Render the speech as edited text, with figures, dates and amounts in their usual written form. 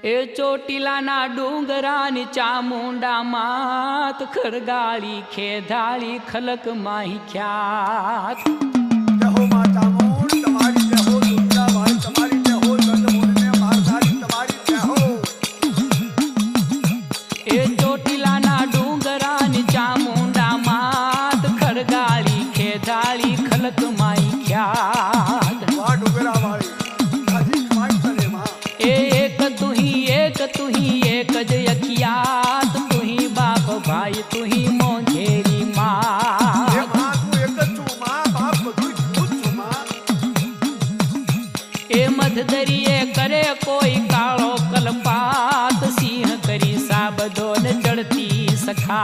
એ ચોટીલાના ડુંગરાની ચામુંડા માત ખરગાળી ખેધાળી ખલક માહી ખ્યાત જહો માં ચામુંડ તમારી જહો દુર્ગા ભાઈ તમારી જહો ચંદ્રમુંડને મારધારી તમારી જહો એ ચોટીલાના ડુંગરાની ચામુંડા માત ખરગાળી ખેધાળી ખલક માહી ખ્યાત વાહ ડુંગરા વાળી હાજી ખમાઈ તને માં एक तू ही एक ज अखियात तू ही बाप भाई तू ही मोंझेरी माँ એ માં તું એક જ છું માં બાપ બધું તું જ છું માં ए मधदरिये करे कोई काळो कलपात सिंह करी साबदो न चढ़ती सखा